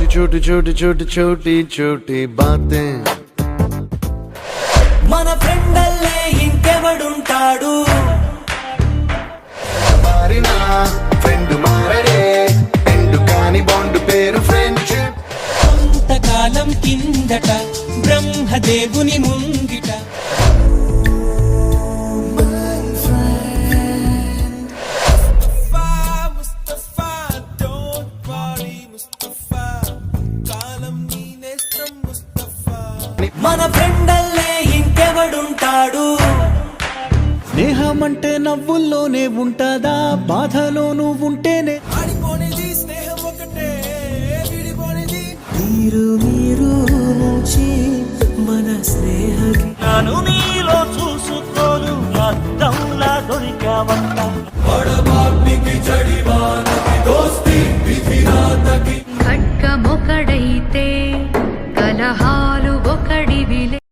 छोटी छोटी छोटी छोटी छोटी बातें మన ఫ్రెండల్లే ఇంకెవడుంటాడు మారినా ఫ్రెండ్ మారడే ఎండు కాని బాండ్ పేరు ఫ్రెండ్షిప్ కొంతకాలం కిందట బ్రహ్మదేవుని ముంగిట మన ఫ్రెండల్లే ఇంకెవడుంటాడు స్నేహమంటే నవ్వుల్లోనే ఉంటదా బాధలోనూ ఉంటేనే స్నేహం ఒకటే మీరు నుంచి మన స్నేహ